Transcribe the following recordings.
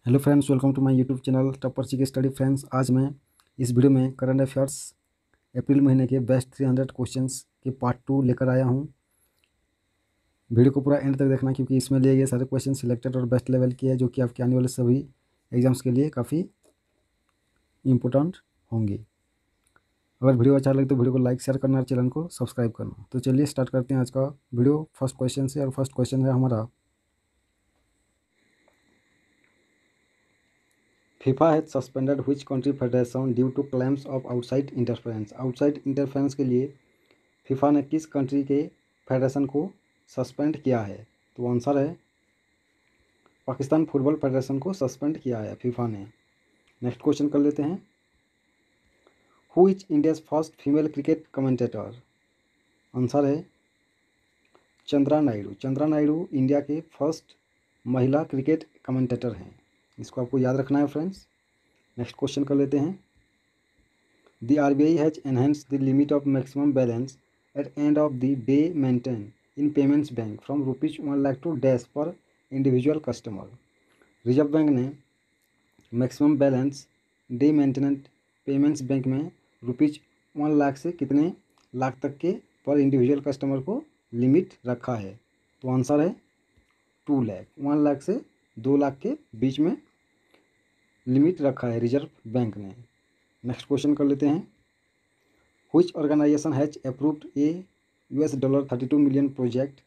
Hello friends, welcome to my YouTube channel topper G K study. Friends, आज मैं इस video में current affairs अप्रैल महीने के बेस्ट 300 क्वेश्चंस के पार्ट 2 लेकर आया हूं। वीडियो को पूरा एंड तक देखना, क्योंकि इसमें लिए गए सारे क्वेश्चन सिलेक्टेड और बेस्ट लेवल के हैं, जो कि आपके आने वाले सभी एग्जाम्स के लिए काफ़ी इंपॉर्टेंट होंगे। अगर वीडियो अच्छा लगे तो वीडियो को लाइक शेयर करना और चैनल को सब्सक्राइब करना। तो चलिए स्टार्ट करते हैं आज का वीडियो फर्स्ट क्वेश्चन से। और फर्स्ट क्वेश्चन है हमारा, FIFA has suspended which country federation due to claims of outside interference। Outside interference के लिए फीफा ने किस कंट्री के फेडरेशन को सस्पेंड किया है? तो आंसर है पाकिस्तान फुटबॉल फेडरेशन को सस्पेंड किया है फीफा ने। नेक्स्ट क्वेश्चन कर लेते हैं। Who is India's first female cricket commentator? Answer है चंद्रा नायडू। चंद्रा नायडू इंडिया के फर्स्ट महिला क्रिकेट कमेंटेटर हैं। इसको आपको याद रखना है फ्रेंड्स। नेक्स्ट क्वेश्चन कर लेते हैं। The RBI has enhanced the limit of maximum balance at end of the day maintained in payments bank from rupees 1 lakh to dash per individual customer। Reserve bank ने maximum balance day maintenance payments bank में rupees 1 lakh से कितने लाख तक के पर individual customer को limit रखा है? तो आंसर है 2 लाख। 1 लाख से 2 लाख के बीच में लिमिट रखा है रिजर्व बैंक ने। नेक्स्ट क्वेश्चन कर लेते हैं। Which organization has approved a $32 million project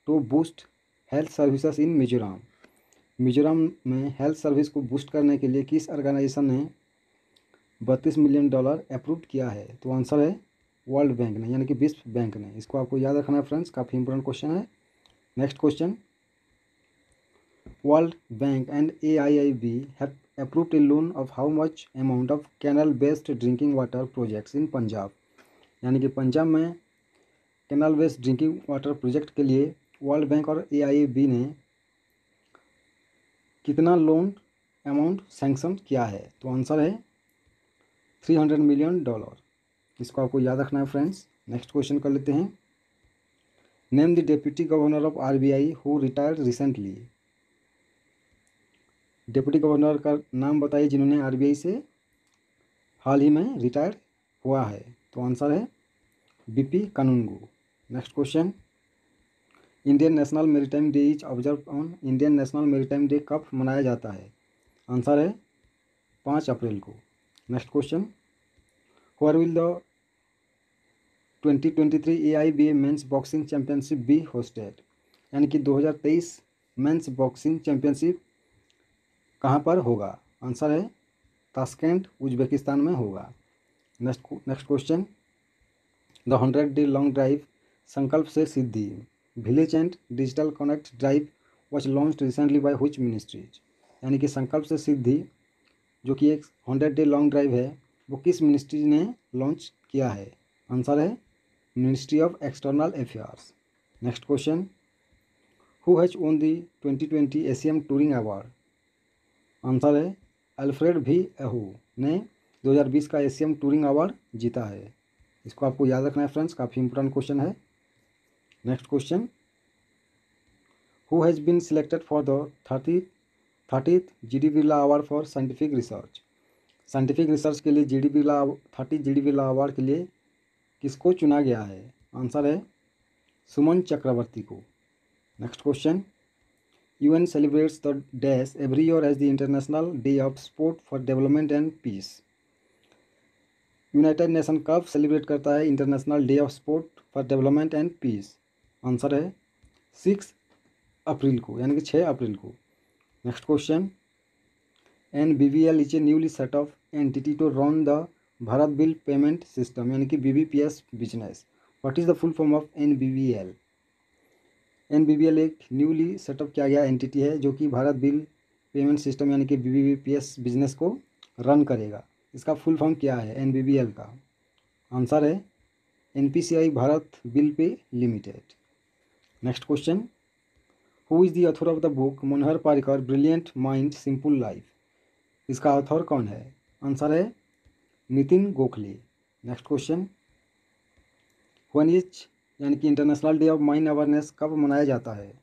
to boost health services in Mizoram? Mizoram में हेल्थ सर्विस को बूस्ट करने के लिए किस ऑर्गेनाइजेशन ने $32 मिलियन अप्रूव किया है? तो आंसर है वर्ल्ड बैंक ने, यानी कि विश्व बैंक ने। इसको आपको याद रखना है फ्रेंड्स, काफ़ी इंपॉर्टेंट क्वेश्चन है। Next question. World bank and AIIB have approved a loan of how much amount of canal based drinking water projects in Punjab? यानी कि पंजाब में canal based drinking water project के लिए वर्ल्ड बैंक और AIIB ने कितना loan amount sanction किया है? तो आंसर है $300 मिलियन। इसको आपको याद रखना है फ्रेंड्स। नेक्स्ट क्वेश्चन कर लेते हैं। Name the deputy governor of RBI who retired recently. Deputy governor का नाम बताइए जिन्होंने RBI से हाल ही में रिटायर हुआ है। तो आंसर है BP Kanungo. Next question. Indian national maritime day is observe on. Indian national maritime day कब मनाया जाता है? आंसर है 5 अप्रैल को। Next question. Where will the 2023 AIBA men's boxing championship be hosted? यानी कि 2023 मेंस बॉक्सिंग चैंपियनशिप कहाँ पर होगा? आंसर है ताशकेंट उज्बेकिस्तान में होगा। Next question. The 100 day long drive Sankalp se Siddhi village and digital connect drive was launch recently by which ministries? यानी कि संकल्प से सिद्धि जो कि एक 100 डे लॉन्ग ड्राइव है, वो किस मिनिस्ट्री ने लॉन्च किया है? आंसर है ministry of external affairs. Next question. Who has own the 2020 Asian touring award? Answer है अल्फ्रेड भी एहू ने 2020 का एशियन टूरिंग अवार्ड जीता है। इसको आपको याद रखना है फ्रेंड्स, काफ़ी इंपॉर्टेंट क्वेश्चन है। Next question. Who has been selected for the 30th GD Birla award for scientific research? Scientific research के लिए GD बिरला अवार्ड के लिए किसको चुना गया है? आंसर है सुमन चक्रवर्ती को। Next question. UN celebrates the dash every year as the international day of sport for development and peace. United nation कब सेलिब्रेट करता है international day of sport for development and peace? Answer है 6 अप्रैल को, यानी कि 6 अप्रैल को। Next question. NBBL is a newly set off entity to run the Bharat bill payment system, यानी कि BBPS business. What is the full form of NBBL? NBBL एक न्यूली सेटअप किया गया एंटिटी है जो कि भारत बिल पेमेंट सिस्टम यानी कि BBPS बिजनेस को रन करेगा। इसका फुल फॉर्म क्या है NBBL का? आंसर है NPCI Bharat bill pay limited. Next question. Who is the author of the book Manohar Parrikar brilliant mind simple life? इसका ऑथर कौन है? आंसर है Nitin Gokhale. Next question. When is यानी कि international day of mind awareness कब मनाया जाता है?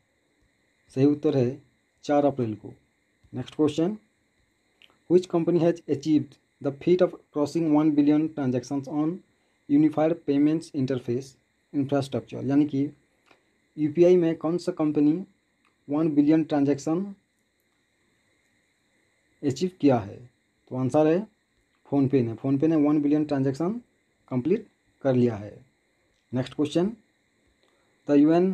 सही उत्तर है 4 अप्रैल को। Next question. Which company has achieved the feat of crossing 1 billion transactions on unified payments interface infrastructure, यानी कि यूपीआई में कौन सा कंपनी 1 बिलियन ट्रांजैक्शन अचीव किया है? तो आंसर है फ़ोनपे ने। फ़ोनपे ने 1 बिलियन ट्रांजैक्शन कंप्लीट कर लिया है। नेक्स्ट क्वेश्चन, द यूएन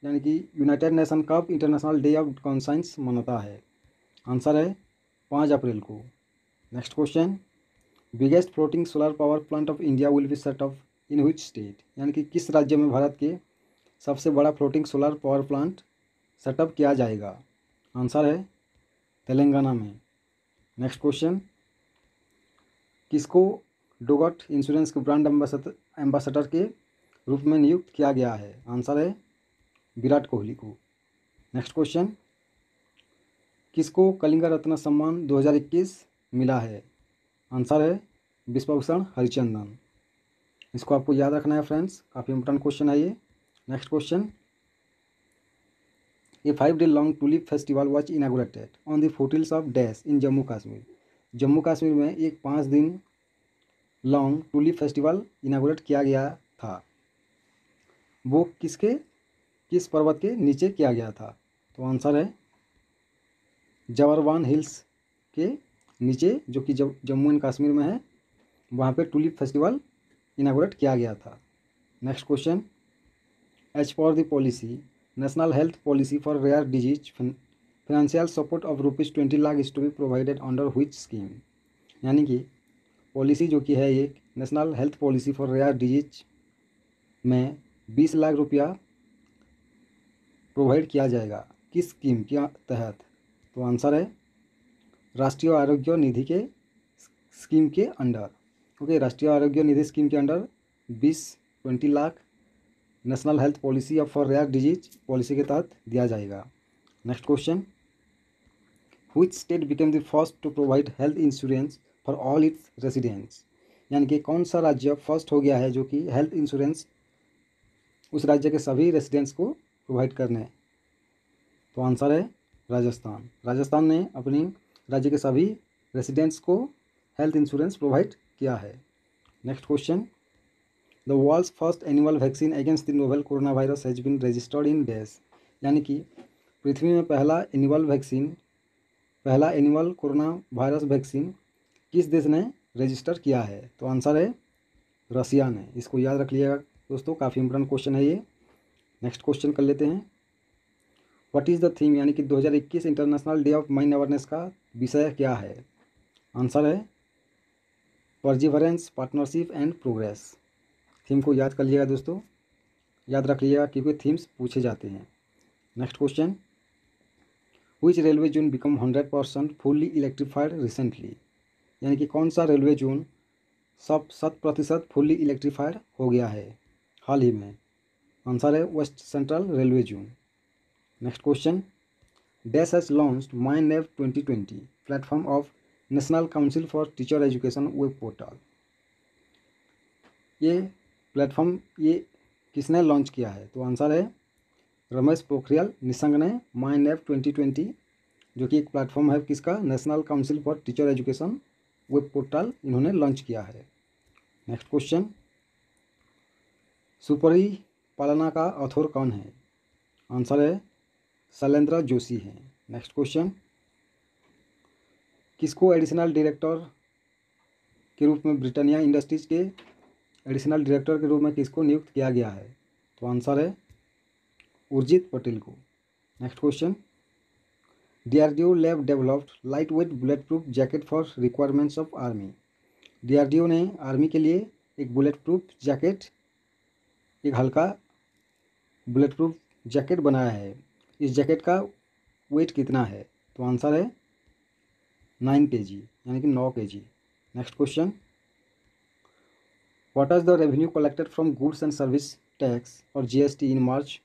यानी कि यूनाइटेड नेशन कब इंटरनेशनल डे ऑफ कॉन्साइंस मनाता है? आंसर है 5 अप्रैल को। Next question, biggest floating solar power plant of India will be set up in which state, यानी कि किस राज्य में भारत के सबसे बड़ा floating solar power plant setup किया जाएगा? आंसर है तेलंगाना में। नेक्स्ट क्वेश्चन, किसको डोगट इंश्योरेंस के ब्रांड एम्बेसडर के रूप में नियुक्त किया गया है? आंसर है विराट कोहली को। नेक्स्ट क्वेश्चन, किसको कलिंगा रत्न सम्मान 2021 मिला है? आंसर है विश्वभूषण हरिचंदन। इसको आपको याद रखना है फ्रेंड्स, काफ़ी इंपॉर्टेंट क्वेश्चन है ये। Next question, A 5 day long tulip festival was inaugurated on the foothills of dash in Jammu Kashmir. Jammu Kashmir में एक 5 दिन लॉन्ग टूलिप फेस्टिवल इनागुरेट किया गया था, वो किस पर्वत के नीचे किया गया था? तो आंसर है जबरवान हिल्स के नीचे, जो कि जम्मू एंड कश्मीर में है, वहाँ पे टूलिप फेस्टिवल इनागुरेट किया गया था। Next question, as per the policy national health policy for rare disease financial support of ₹20 lakh is to be provided under which scheme, यानी कि पॉलिसी जो कि है एक national health policy for rare disease में 20 लाख रुपया प्रोवाइड किया जाएगा, किस स्कीम के तहत? तो आंसर है राष्ट्रीय आरोग्य निधि के स्कीम के under. Okay, Rashtriya Arogya Nidhi scheme के under 20 lakh national health policy for rare disease policy के तहत दिया जाएगा। Next question, which state became the first to provide health insurance for all its residents, यानी कि कौन सा राज्य फर्स्ट हो गया है जो कि हेल्थ इंश्योरेंस उस राज्य के सभी रेसिडेंट्स को प्रोवाइड करने? तो आंसर है राजस्थान। राजस्थान ने अपनी राज्य के सभी रेसिडेंट्स को हेल्थ इंश्योरेंस प्रोवाइड किया है। Next question, the world's first annual vaccine against the novel corona virus has been registered in dash, यानी कि पृथ्वी में पहला एनुअल कोरोना वायरस वैक्सीन किस देश ने रजिस्टर किया है? तो आंसर है रसिया ने। इसको याद रख लिएगा दोस्तों, काफ़ी इंपॉर्टेंट क्वेश्चन है ये। नेक्स्ट क्वेश्चन कर लेते हैं, व्हाट इज़ द थीम, यानी कि 2021 international day of mind awareness का विषय क्या है? आंसर है परजिवरेंस, पार्टनरशिप एंड प्रोग्रेस। थीम को याद कर लिएगा दोस्तों, याद रख लिएगा क्योंकि थीम्स पूछे जाते हैं। Next question, which railway zone become 100% fully electrified recently, यानी कि कौन सा रेलवे जोन 100% फुल्ली इलेक्ट्रीफाइड हो गया है हाल ही में? आंसर है west central railway zone. Next question, dash has launched my nave 2020 platform of national council for teacher education web portal. ये प्लेटफॉर्म ये किसने लॉन्च किया है? तो आंसर है रमेश पोखरियाल निशंक ने माई नेव 2020, जो कि एक प्लेटफॉर्म है किसका, national council for teacher education web portal, इन्होंने लॉन्च किया है। नेक्स्ट क्वेश्चन, सुपरी पालना का ऑथर कौन है? आंसर है शैलेंद्र जोशी हैं। नेक्स्ट क्वेश्चन, किसको एडिशनल डायरेक्टर के रूप में ब्रिटानिया इंडस्ट्रीज के एडिशनल डायरेक्टर के रूप में किसको नियुक्त किया गया है? तो आंसर है उर्जित पटेल को। Next question, DRDO lab developed light weight bullet proof jacket for requirements of army. DRDO ने आर्मी के लिए एक बुलेट प्रूफ जैकेट, एक हल्का बुलेट प्रूफ जैकेट बनाया है। इस जैकेट का वेट कितना है? तो आंसर है 9 kg, यानी कि 9 kg। Next question, what is the revenue collected from goods and service tax और जीएसटी इन मार्च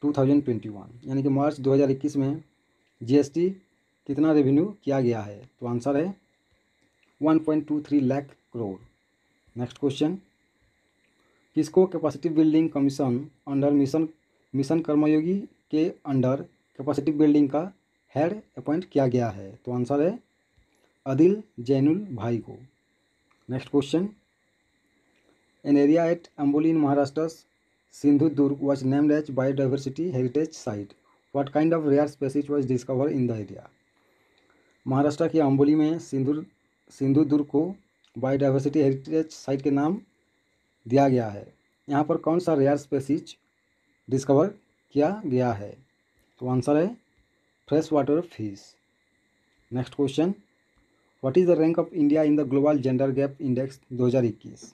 2021, यानी कि मार्च 2021 में जीएसटी कितना रेवेन्यू किया गया है? तो आंसर है 1.23 लाख करोड़। नेक्स्ट क्वेश्चन, किसको capacity building commission under mission Karmayogi के अंडर कैपेसिटी बिल्डिंग का हेड अपॉइंट किया गया है? तो आंसर है अदिल जैनुल भाई को। Next question, an area at Amboli in Maharashtra Sindhudurg was named as biodiversity heritage site. What kind of rare species was discovered in the area? Maharashtra के अम्बोली में सिंधुदुर्ग को बायोडाइवर्सिटी हेरिटेज साइट के नाम दिया गया है। यहाँ पर कौन सा रेयर स्पेसीज डिस्कवर किया गया है? तो आंसर है fresh water fish. Next question, what is the rank of India in the global gender gap index 2021?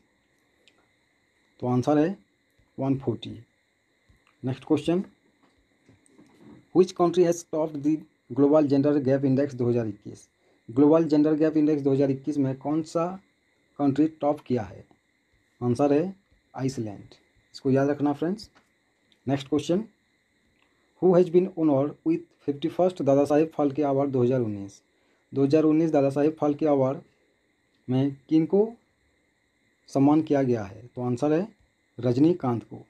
तो आंसर है 140। Next question, which country has topped the global gender gap index 2021? Global gender gap index 2021 में कौन सा country top किया है? Answer है Iceland. इसको याद रखना friends. Next question, who has been honoured with 51st Dada Saheb Phalke award 2019? 2019 Dada Saheb Phalke award में किन को सम्मान किया गया है? तो आंसर है रजनीकांत को।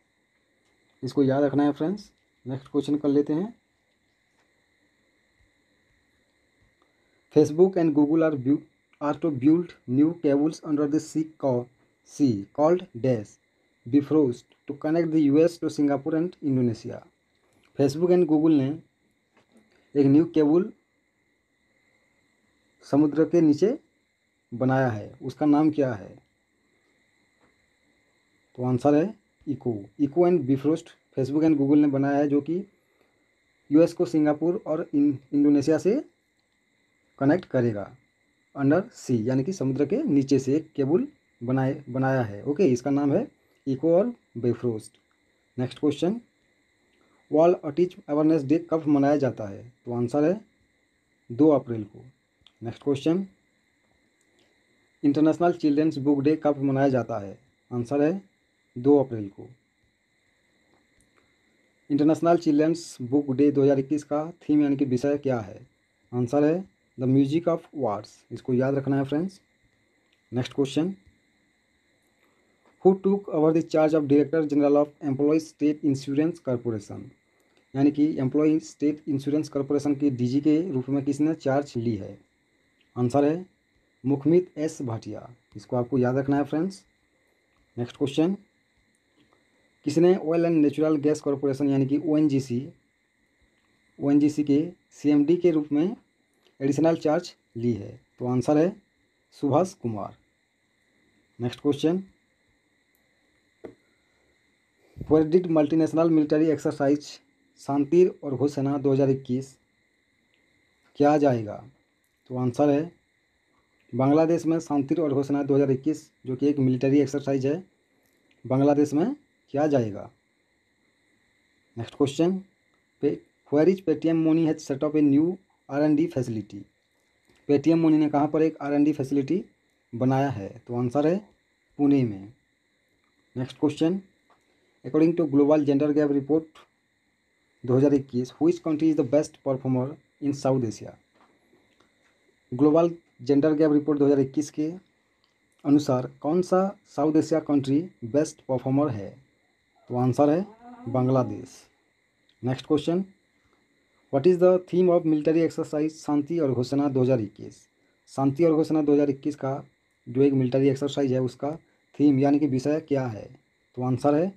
इसको याद रखना है फ्रेंड्स। नेक्स्ट क्वेश्चन कर लेते हैं, Facebook and Google are to build new cables under the sea called dash Bifrost to connect the US to Singapore and Indonesia. Facebook and Google ने एक न्यू केबल समुद्र के नीचे बनाया है, उसका नाम क्या है? तो आंसर है Echo and Bifrost Facebook and Google ने बनाया है, जो कि यूएस को सिंगापुर और इंडोनेशिया से कनेक्ट करेगा अंडर सी, यानी कि समुद्र के नीचे से एक केबल बनाया है। ओके, इसका नाम है इको और Bifrost. Next question, world autism awareness day कब मनाया जाता है? तो आंसर है 2 अप्रैल को। Next question, international children's book day कब मनाया जाता है? आंसर है 2 अप्रैल को। इंटरनेशनल चिल्ड्रंस बुक डे 2021 का थीम यानी कि विषय क्या है? आंसर है द म्यूजिक ऑफ वर्ड्स। इसको याद रखना है friends. Next question, who took over the charge of director general of employ state insurance corporation? यानी कि एम्प्लॉय स्टेट इंश्योरेंस कॉरपोरेशन की डीजी के रूप में किसने चार्ज ली है? आंसर है मुखमित एस भाटिया। इसको आपको याद रखना है फ्रेंड्स। नेक्स्ट क्वेश्चन, किसने oil and natural gas corporation यानी कि ओएनजीसी के सीएमडी के रूप में एडिशनल चार्ज ली है? तो आंसर है Subhash Kumar. Next question, where did multinational military exercise Shantir और घोषणा 2021 किया जाएगा? तो आंसर है बांग्लादेश में शांतिर और घोषणा 2021, जो कि एक मिलिट्री एक्सरसाइज है, बांग्लादेश में किया जाएगा। Next question, where is Paytm money has set up a new R&D facility? Paytm money ने कहाँ पर एक R&D फैसिलिटी बनाया है? तो आंसर है पुणे में। Next question, according to global gender gap report 2021 which country is the best performer in South Asia? Global gender gap report 2021 के अनुसार कौन सा South Asia country best performer है? तो आंसर है Bangladesh. Next question, what is the theme of military exercise Shanti और घोषणा 2021? शांति और घोषणा 2021 का जो एक मिलिट्री एक्सरसाइज है, उसका थीम यानी कि विषय क्या है? तो आंसर है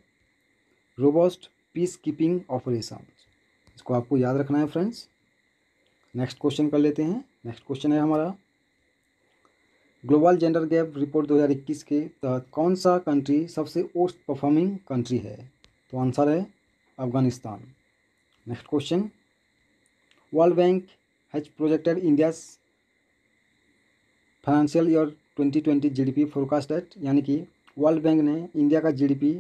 रोबस्ट पीस कीपिंग ऑपरेशन। इसको आपको याद रखना है फ्रेंड्स। नेक्स्ट क्वेश्चन कर लेते हैं। नेक्स्ट क्वेश्चन है हमारा, ग्लोबल जेंडर गैप रिपोर्ट 2021 के तहत कौन सा कंट्री सबसे वर्स्ट परफॉर्मिंग कंट्री है? तो आंसर है Afghanistan. Next question, world bank has projected India's financial year 2020 GDP forecast at, यानी कि वर्ल्ड बैंक ने इंडिया का जीडीपी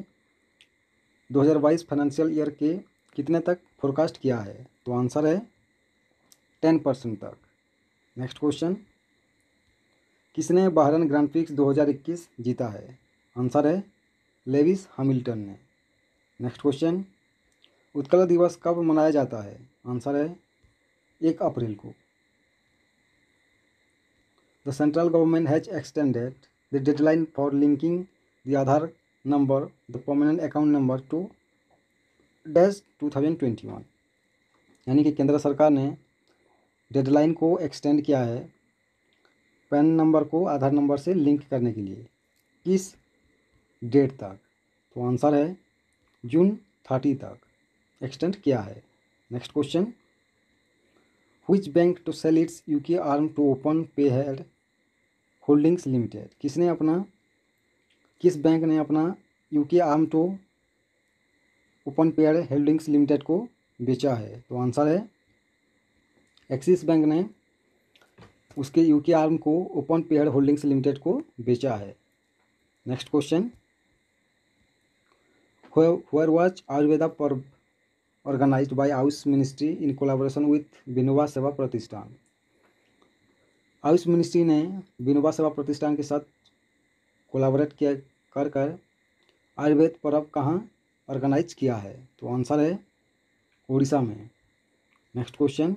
2022 फाइनेंशियल ईयर के कितने तक फोरकास्ट किया है? तो आंसर है 10% तक। नेक्स्ट क्वेश्चन, किसने बहरन ग्रांड प्रिक्स 2021 जीता है? आंसर है लेविस हैमिल्टन ने। नेक्स्ट क्वेश्चन, उत्कल दिवस कब मनाया जाता है? आंसर है 1 अप्रैल को। The central government has extended the deadline for linking the Aadhaar number the permanent account number two dash 2021, यानी कि केंद्र सरकार ने डेडलाइन को एक्सटेंड किया है पैन नंबर को आधार नंबर से लिंक करने के लिए किस डेट तक? तो आंसर है जून 30 तक एक्सटेंड किया है। Next question, which bank to sell its UK arm to open pay head holdings limited? किस बैंक ने अपना UK arm to open pair holdings limited को बेचा है? तो आंसर है एक्सिस बैंक ने उसके यूके आर्म को ओपन पेयर होल्डिंग्स लिमिटेड को बेचा है। Next question, where was Ayurveda Parv organised by Ayush ministry in collaboration with Vinoba Seva Pratishthan? Ayush ministry ने विनोबा सेवा प्रतिष्ठान के साथ कोलैबोरेट किया कर आयुर्वेद पर्व कहाँ ऑर्गेनाइज किया है? तो आंसर है उड़ीसा में। Next question,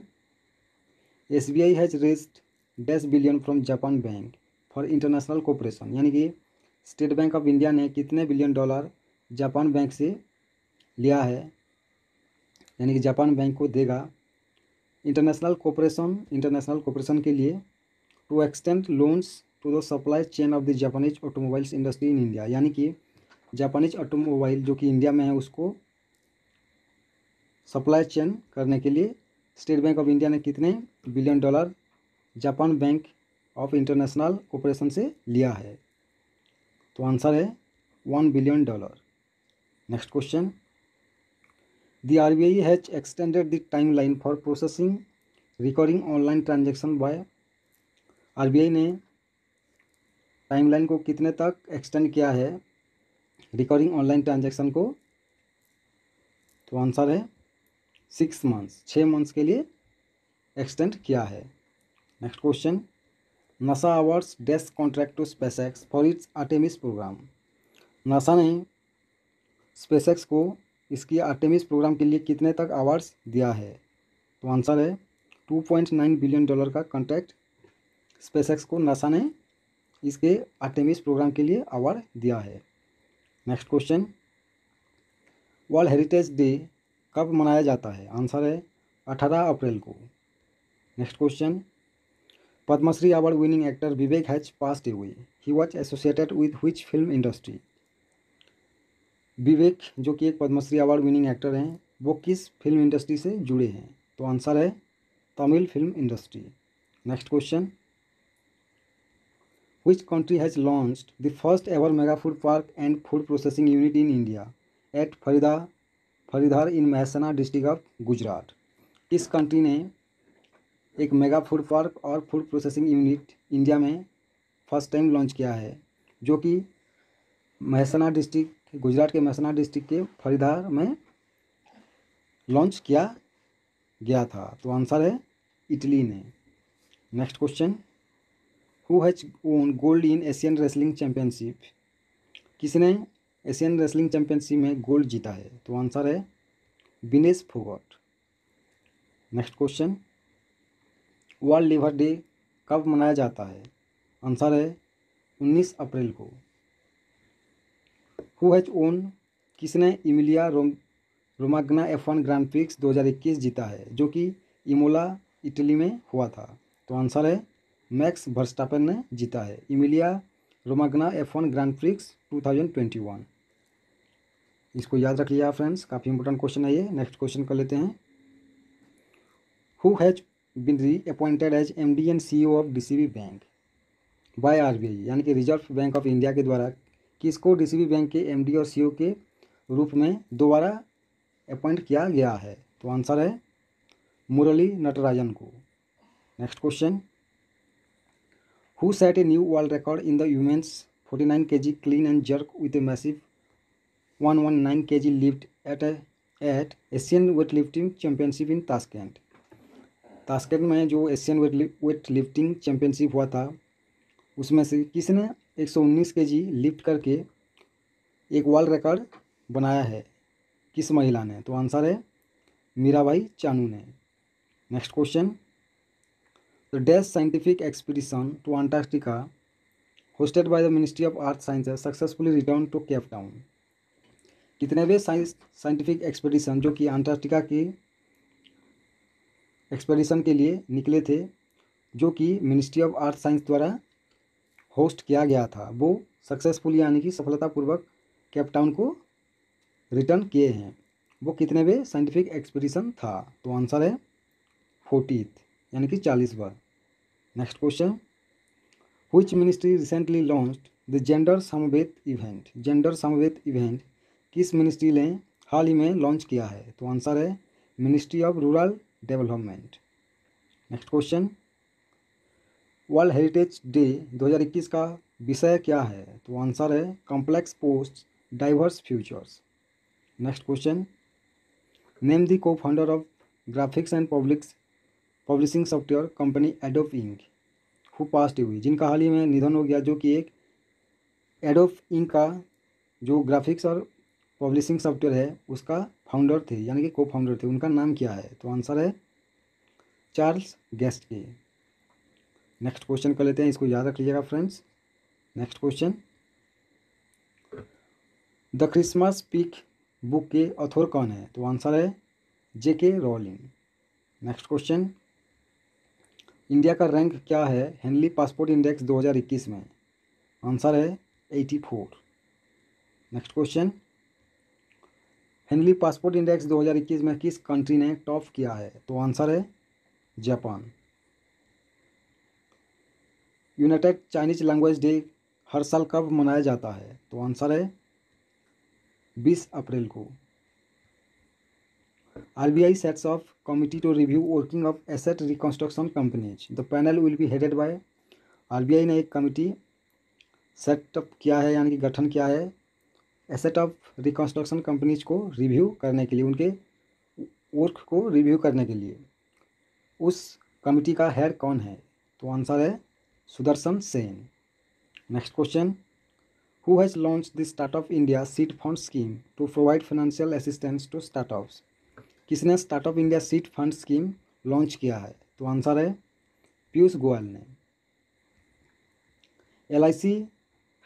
SBI has raised $10 from Japan bank for international cooperation, यानी कि स्टेट बैंक ऑफ इंडिया ने कितने बिलियन डॉलर जापान बैंक से लिया है, यानी कि जापान बैंक को देगा इंटरनेशनल कोऑपरेशन के लिए to extend loans to the supply chain of the Japanese automobiles industry in India, यानी कि जापानीज ऑटोमोबाइल जो कि इंडिया में है उसको सप्लाई चेन करने के लिए स्टेट बैंक ऑफ इंडिया ने कितने billion dollar Japan bank of international cooperation से लिया है? तो आंसर है $1 billion. Next question, the RBI has extended the timeline for processing recurring online transaction by, RBI ने टाइमलाइन को कितने तक एक्सटेंड किया है रिकरिंग ऑनलाइन ट्रांजेक्शन को? तो आंसर है 6 मंथ्स, 6 मंथ्स के लिए एक्सटेंड किया है। Next question, NASA awards desk contract to SpaceX for its Artemis program, NASA ने स्पेसएक्स को इसकी आर्टेमिस प्रोग्राम के लिए कितने तक अवार्ड्स दिया है? तो आंसर है $2.9 बिलियन का कॉन्ट्रैक्ट स्पेसएक्स को नासा ने इसके आर्टेमिस प्रोग्राम के लिए अवार्ड दिया है। Next question, world heritage day कब मनाया जाता है? आंसर है 18 अप्रैल को। Next question, Padma Shri award winning actor Vivek has passed away, he was associated with which film industry? Vivek जो कि एक पद्मश्री अवार्ड विनिंग एक्टर हैं वो किस फिल्म इंडस्ट्री से जुड़े हैं? तो आंसर है Tamil film industry. Next question, which country has launched the first ever mega food park and food processing unit in India at Faridar in Mehsana district of Gujarat? किस कंट्री ने एक मेगा फूड पार्क और फूड प्रोसेसिंग यूनिट इंडिया में first time launch किया है, जो कि महसाना डिस्ट्रिक्ट, गुजरात के महसाना डिस्ट्रिक्ट के फरीदार में लॉन्च किया गया था? तो आंसर है इटली ने। Next question, who has own gold in Asian wrestling championship, किसने एशियन रेसलिंग चैंपियनशिप में गोल्ड जीता है? तो आंसर है Vinesh Phogat. Next question, world liver day कब मनाया जाता है? आंसर है 19 अप्रैल को। हु हैज ओन, किसने Imiliya Romagna F1 grand prix 2021 जीता है, जो कि इमोला इटली में हुआ था? तो आंसर है मैक्स वर्स्टापेन ने जीता है Imiliya Romagna F1 grand prix 2021। इसको याद रखिएगा फ्रेंड्स, काफ़ी इंपॉर्टेंट क्वेश्चन है ये। नेक्स्ट क्वेश्चन कर लेते हैं, who has been reappointed as MD and CEO ऑफ DCB बैंक बाय RBI, यानी कि रिजर्व बैंक ऑफ इंडिया के द्वारा किसको DCB बैंक के MD और CEO के रूप में दोबारा अपॉइंट किया गया है? तो आंसर है मुरली नटराजन को। Next question, who set a new world record in the women's 49 kg clean and jerk with a massive 119 kg lift at Asian weight lifting championship in Tashkent? Tashkent में जो एशियन वेट लिफ्टिंग चैंपियनशिप हुआ था उसमें से किसने 119 kg lift करके एक world record बनाया है, किस महिला ने? तो आंसर है मीराबाई चानू ने। Next question, the dash scientific expedition to Antarctica hosted by the ministry of earth sciences successfully return to Cape Town, कितनेवें साइंटिफिक एक्सपीडिशन जो कि अंटार्कटिका की एक्सपीडिशन के लिए निकले थे जो कि मिनिस्ट्री ऑफ आर्ट साइंस द्वारा होस्ट किया गया था, वो सक्सेसफुल यानी कि सफलतापूर्वक केप टाउन को रिटर्न किए हैं। वो कितनेवें साइंटिफिक एक्सपीडिशन था? तो आंसर है 40th यानी कि 40वां। Next question, which ministry recently launched the gender Samvet event? Gender Samvet event किस मिनिस्ट्री ने हाल ही में लॉन्च किया है? तो आंसर है ministry of rural development. Next question, world heritage day 2021 का विषय क्या है? तो आंसर है complex pasts diverse futures. Next question, name the co founder of graphics and publishing software company Adobe Inc who passed हुई, जिनका हाल ही में निधन हो गया, जो कि एक एडोब इंक का जो ग्राफिक्स और पब्लिशिंग सॉफ्टवेयर है उसका फाउंडर थे यानी कि को फाउंडर थे। उनका नाम क्या है? तो आंसर है चार्ल्स गेस्टे। नेक्स्ट क्वेश्चन कर लेते हैं, इसको याद रख लीजिएगा friends. Next question, the Christmas peak book के ऑथर कौन है? तो आंसर है जेके रोलिंग। नेक्स्ट क्वेश्चन, इंडिया का रैंक क्या है हेनली पासपोर्ट इंडेक्स 2021 में? आंसर है 84। Next question, Henley passport index 2021 में किस कंट्री ने टॉप किया है? तो आंसर है Japan. United Chinese language day हर साल कब मनाया जाता है? तो आंसर है 20 अप्रैल को। RBI sets off committee to review working of asset reconstruction companies. The panel will be headed by RBI ने एक कमिटी सेटअप किया है यानी कि गठन किया है एसेट ऑफ रिकंस्ट्रक्शन कंपनीज को रिव्यू करने के लिए, उनके वर्क को रिव्यू करने के लिए। उस कमिटी का हेड कौन है? तो आंसर है Sudarshan Sen. Next question, who has launch the startup India seed fund scheme to provide financial assistance to startups? किसने startup India seed fund scheme launch किया है? तो आंसर है पीयूष गोयल ने। LIC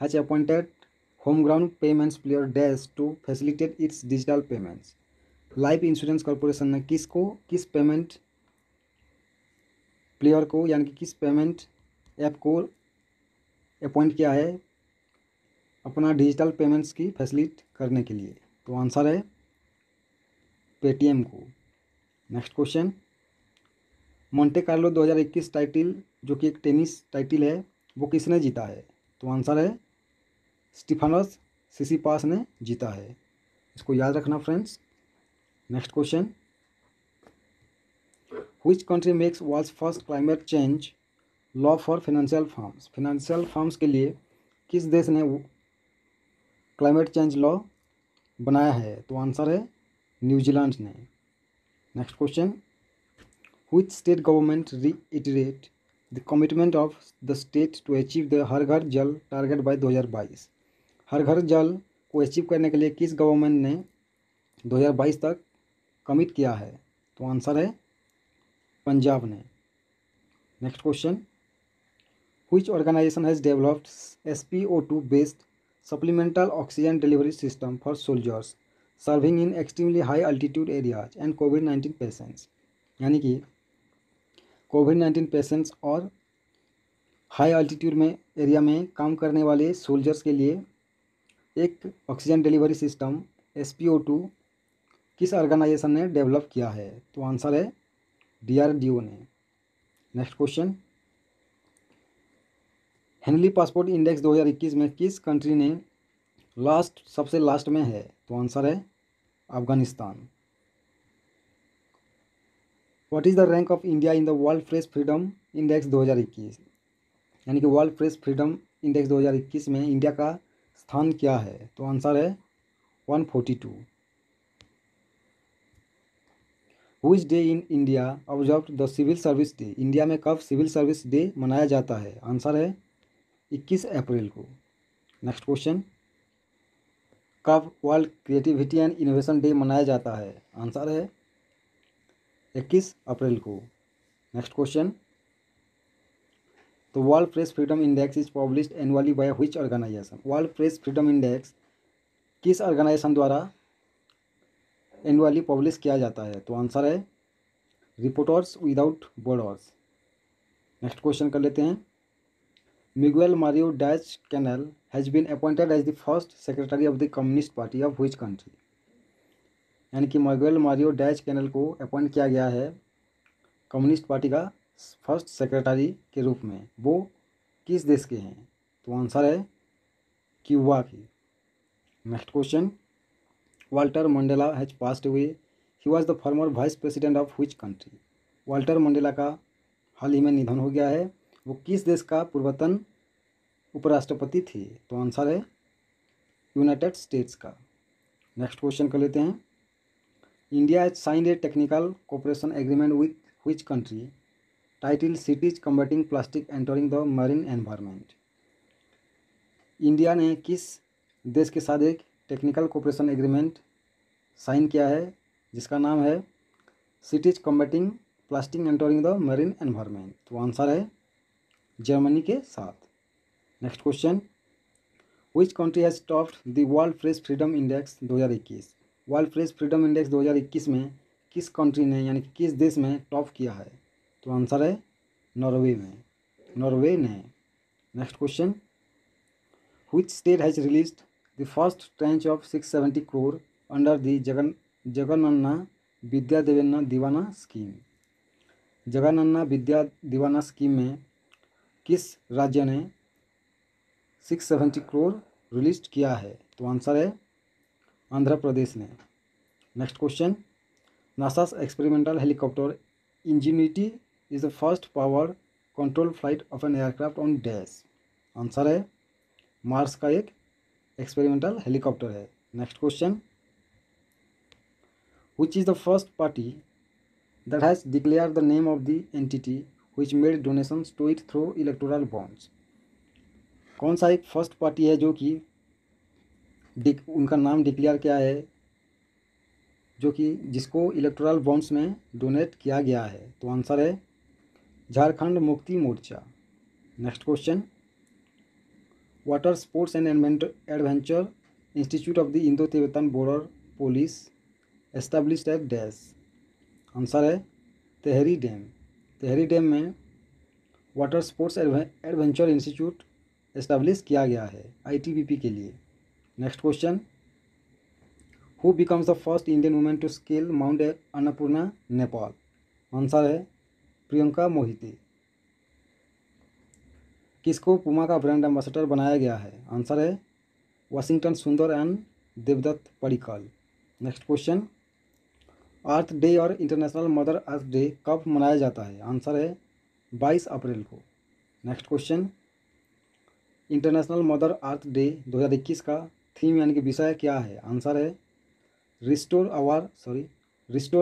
has appointed home ground payments player dash to facilitate its digital payments. Life insurance corporation ने किस payment player को यानी कि किस पेमेंट ऐप को अपॉइंट किया है अपना डिजिटल पेमेंट्स की फैसिलिट करने के लिए? तो आंसर है पेटीएम को। Next question, Monte Carlo 2021 title जो कि एक टेनिस टाइटल है वो किसने जीता है? तो आंसर है स्टीफानोस सिसिपास ने जीता है। इसको याद रखना friends. Next question, which country makes world's first climate change law for financial firms? Financial firms के लिए किस देश ने क्लाइमेट चेंज लॉ बनाया है? तो आंसर है न्यूजीलैंड ने। Next question, which state government reiterate the commitment of the state to achieve the Har Ghar Jal target bye 2022? हर घर जल को अचीव करने के लिए किस गवर्नमेंट ने 2022 तक कमिट किया है? तो आंसर है पंजाब ने। Next question, which organisation has developed SpO2 based supplemental oxygen delivery system for soldiers serving in extremely high altitude areas and कोविड-19 पेशेंट्स? यानी कि कोविड-19 पेशेंट्स और हाई अल्टीट्यूड में एरिया में काम करने वाले सोल्जर्स के लिए एक ऑक्सीजन डिलीवरी सिस्टम SpO2 किस ऑर्गेनाइजेशन ने डेवलप किया है? तो आंसर है DRDO ने। Next question, Henley passport index 2021 में किस कंट्री ने सबसे लास्ट में है? तो आंसर है Afghanistan. What is the rank of India in the world press freedom index 2021? यानी कि वर्ल्ड प्रेस फ्रीडम इंडेक्स 2021 में इंडिया का स्थान क्या है? तो आंसर है 142। Which day in India observed the civil service day? India में कब सिविल सर्विस डे मनाया जाता है? आंसर है 21 अप्रैल को। नेक्स्ट क्वेश्चन, कब world creativity and innovation day मनाया जाता है? आंसर है 21 अप्रैल को। नेक्स्ट क्वेश्चन, तो world press freedom index is published annually by which organisation? World press freedom index किस ऑर्गेनाइजेशन द्वारा एनुअली पब्लिश किया जाता है? तो आंसर है reporters without borders. Next question कर लेते हैं। Miguel Mario Diaz Canel has been appointed as the first secretary of the communist party of which country. यानी कि मिगुएल मारियो डायज कैनल को अपॉइंट किया गया है कम्युनिस्ट पार्टी का फर्स्ट सेक्रेटरी के रूप में। वो किस देश के हैं? तो आंसर है क्यूबा की। Next question. Walter Mandela has passed away, he was the former vice president of which country. Walter Mandela का हाल ही में निधन हो गया है, वो किस देश का पूर्वतन उपराष्ट्रपति थे? तो आंसर है यूनाइटेड स्टेट्स का। नेक्स्ट क्वेश्चन कर लेते हैं। India has signed A technical cooperation agreement with which country title cities combating plastic entering the marine environment. India ने किस देश के साथ एक टेक्निकल कोऑपरेशन एग्रीमेंट साइन किया है जिसका नाम है cities combating plastic entering the marine environment? तो आंसर है जर्मनी के साथ। Next question. Which country has topped the world press freedom index 2021। World press freedom index 2021 में किस कंट्री ने यानी कि किस देश में टॉप किया है? तो आंसर है नॉर्वे ने। Next question. Which state has released the first tranche of 670 crore under the Jagananna Vidya Deevena scheme. जगनन्ना Vidya Deevena scheme में किस राज्य ने 670 crore रिलीज किया है? तो आंसर है आंध्र प्रदेश ने। Next question. NASA's experimental helicopter ingenuity is the first power control flight of an aircraft on dash. Answer है मार्स का एक एक्सपेरिमेंटल हेलीकॉप्टर है। Next question. Which is the first party that has declared the name of the entity which made donations to it through electoral bonds। कौन सा एक first party है जो कि उनका नाम डिक्लेयर किया है जो कि जिसको इलेक्टोरल बॉन्ड्स में डोनेट किया गया है? तो आंसर है Jharkhand Mukti Morcha. Next question. Water sports and adventure institute of the Indo Tibetan border police established at dash. Answer है तेहरी डैम में water sports adventure institute establish किया गया है ITBP के लिए। Next question. Who becomes the first Indian women to scale mount Annapurna Nepal. Answer है प्रियंका मोहिते। किसको पुमा का ब्रांड एम्बेसडर बनाया गया है? आंसर है Washington Sundar and Devdutt Padikkal. Next question. Earth day और इंटरनेशनल मदर अर्थ डे कब मनाया जाता है? आंसर है 22 अप्रैल को। Next question. International mother earth day 2021 का थीम यानी कि विषय क्या है? आंसर है restore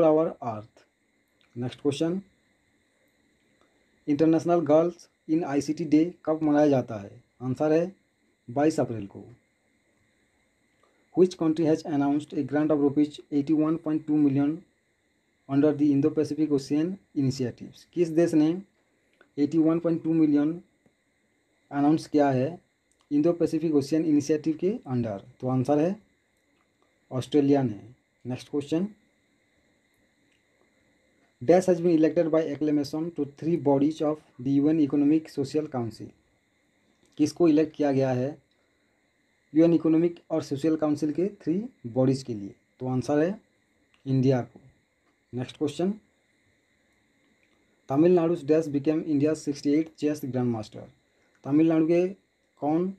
our earth. Next question. International girls in ICT day कब मनाया जाता है? आंसर है 22 अप्रैल को। Which country has announced a grant of rupees 81.2 million under the Indo Pacific ocean initiatives. किस देश ने 81.2 मिलियन अनाउंस किया है इंडो पैसिफिक ओशियन इनिशिएटिव के अंडर? तो आंसर है ऑस्ट्रेलिया ने। Next question. Dash has been elected by acclamation to 3 bodies of the UN economic social council. किसको इलेक्ट किया गया है UN इकोनॉमिक और सोशल काउंसिल के 3 बॉडीज के लिए? तो आंसर है इंडिया को। Next question. Tamil Nadu dash became India 68 chess grandmaster. Tamil Nadu के कौन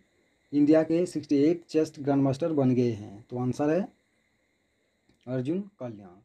इंडिया के 68 चेस ग्रैंड मास्टर बन गए हैं? तो आंसर है अर्जुन कल्याण।